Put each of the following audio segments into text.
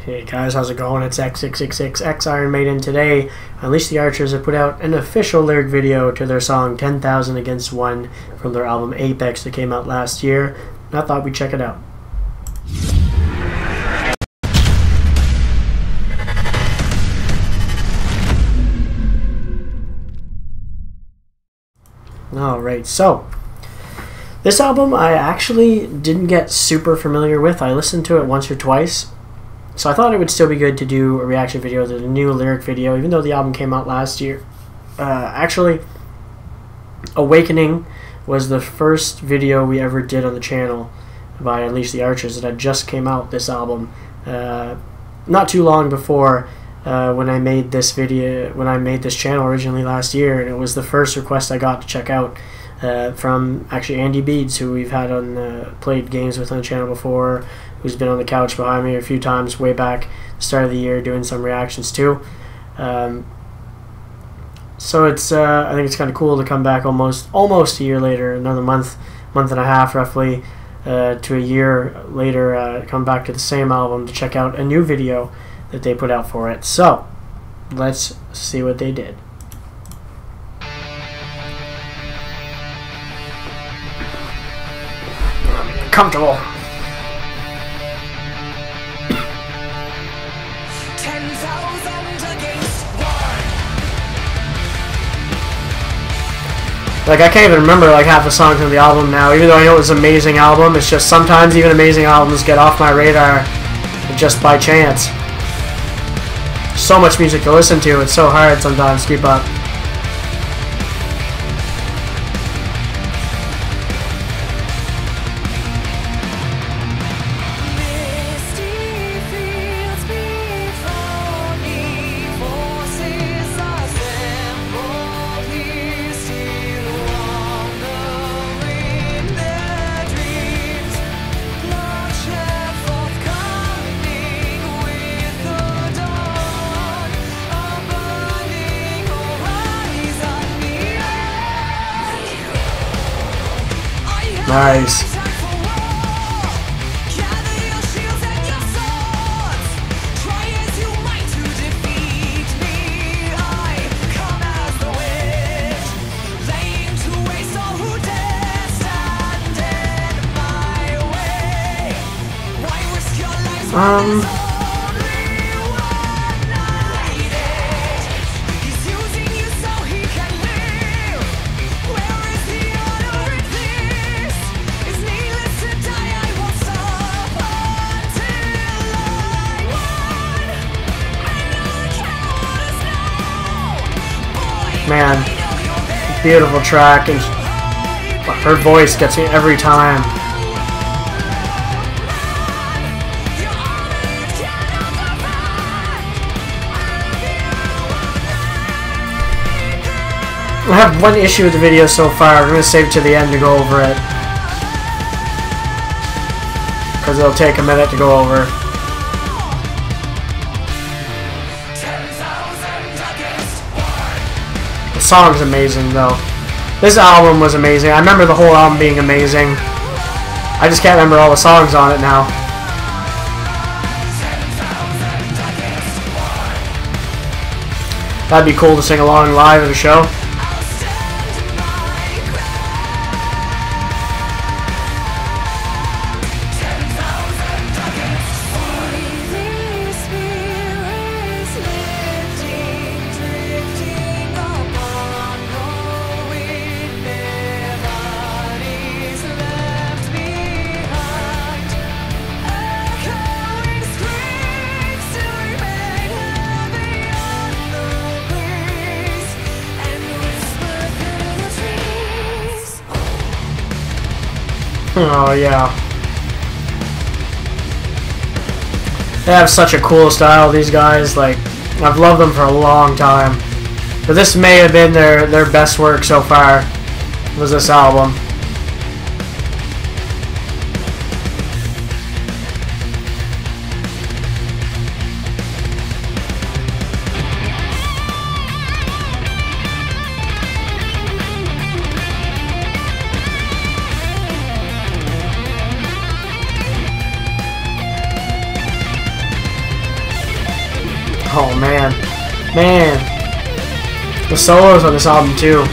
Hey guys, how's it going? It's X666X Iron Maiden. Today, Unleash the Archers have put out an official lyric video to their song 10,000 Against One from their album Apex that came out last year. And I thought we'd check it out. Alright, so this album I actually didn't get super familiar with. I listened to it once or twice. So I thought it would still be good to do a reaction video to the new lyric video, even though the album came out last year. Actually, Awakening was the first video we ever did on the channel by Unleash the Archers that had just came out, this album. Not too long before when I made this video, when I made this channel originally last year, and it was the first request I got to check out from actually Andy Beads, who we've had on played games with on the channel before, who's been on the couch behind me a few times way back the start of the year doing some reactions too. So it's I think it's kind of cool to come back almost a year later, another month and a half roughly to a year later, come back to the same album to check out a new video that they put out for it. So let's see what they did. Comfortable. Like, I can't even remember like half the songs on the album now, even though I know it was an amazing album. It's just sometimes even amazing albums get off my radar just by chance. So much music to listen to, it's so hard sometimes to keep up. Nice. Man, beautiful track, and her voice gets me every time. I have one issue with the video so far. I'm going to save it to the end to go over it, because it'll take a minute to go over. The song's amazing though. This album was amazing. I remember the whole album being amazing. I just can't remember all the songs on it now. That'd be cool to sing along live at a show. Oh yeah. They have such a cool style, these guys. Like, I've loved them for a long time. But this may have been their best work so far, was this album. Oh man, man, the solos on this album too.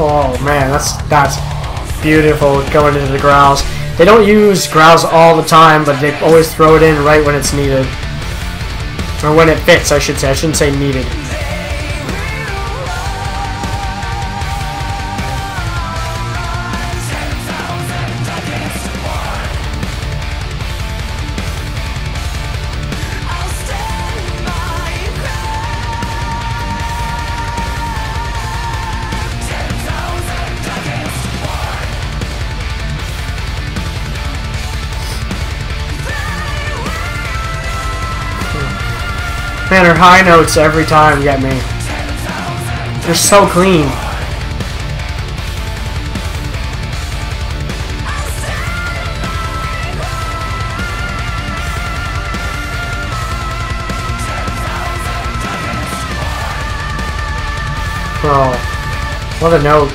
Oh man, that's beautiful going into the growls. They don't use growls all the time, but they always throw it in right when it's needed. Or when it fits, I should say. I shouldn't say needed. Man, her high notes every time get me. They're so clean. Bro, what a note.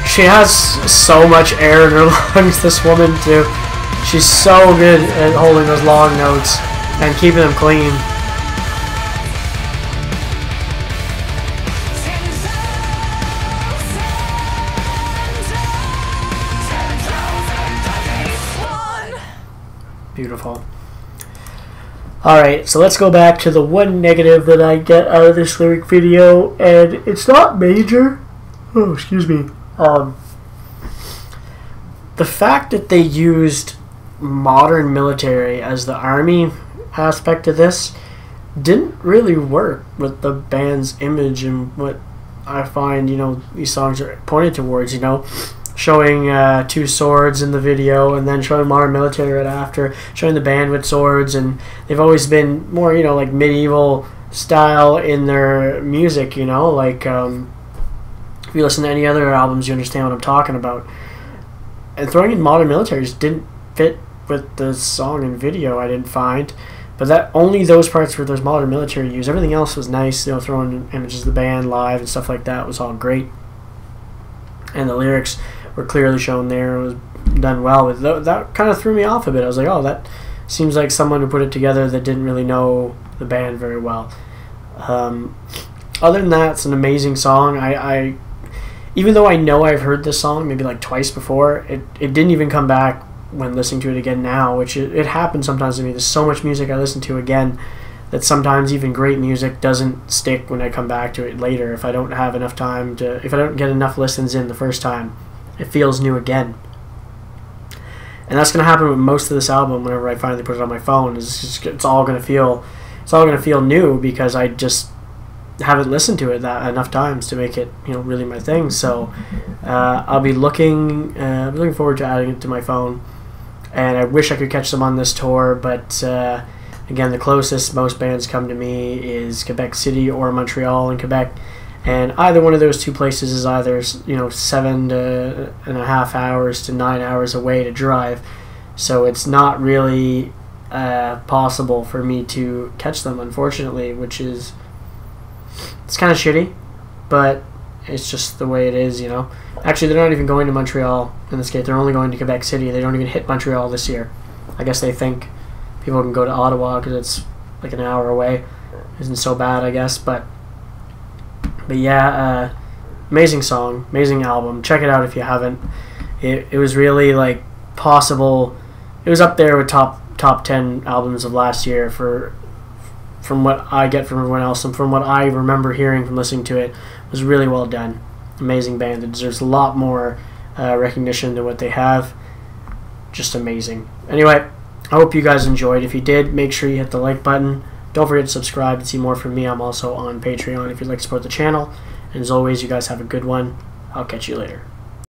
She has so much air in her lungs, this woman, too. She's so good at holding those long notes and keeping them clean. Beautiful. Alright, so let's go back to the one negative that I get out of this lyric video, and it's not major. Oh, excuse me. The fact that they used modern military as the army aspect of this didn't really work with the band's image and what I find, you know, these songs are pointed towards, you know, showing two swords in the video and then showing modern military right after, showing the band with swords, and they've always been more, you know, like medieval style in their music, you know, like if you listen to any other albums you understand what I'm talking about. And throwing in modern military just didn't fit with the song and video, I didn't find. But that only those parts where there's modern military used. Everything else was nice, you know, throwing images of the band live and stuff like that was all great. And the lyrics were clearly shown there. It was done well. With that kind of threw me off a bit. I was like, oh, that seems like someone who put it together that didn't really know the band very well. Other than that, it's an amazing song. I even though I know I've heard this song maybe like twice before, it didn't even come back when listening to it again now, which it happens sometimes to me. There's so much music I listen to again that sometimes even great music doesn't stick when I come back to it later. If I don't have enough time to, if I don't get enough listens in the first time, it feels new again. And that's going to happen with most of this album whenever I finally put it on my phone. It's all going to feel new because I just haven't listened to it enough times to make it, you know, really my thing. So I'll be looking forward to adding it to my phone. And I wish I could catch them on this tour, but again, the closest most bands come to me is Quebec City or Montreal and Quebec, and either one of those two places is either, you know, 7.5 hours to 9 hours away to drive, so it's not really possible for me to catch them, unfortunately, which is, it's kind of shitty, but it's just the way it is, you know. Actually, they're not even going to Montreal in this case. They're only going to Quebec City. They don't even hit Montreal this year. I guess they think people can go to Ottawa because it's like an hour away. Isn't so bad, I guess. But yeah, amazing song, amazing album. Check it out if you haven't. It was really like possible. It was up there with top 10 albums of last year from what I get from everyone else and from what I remember hearing from listening to it. It was really well done. Amazing band that deserves a lot more recognition than what they have. Just amazing. Anyway, I hope you guys enjoyed. If you did, make sure you hit the like button. Don't forget to subscribe to see more from me. I'm also on Patreon if you'd like to support the channel. And as always, you guys have a good one. I'll catch you later.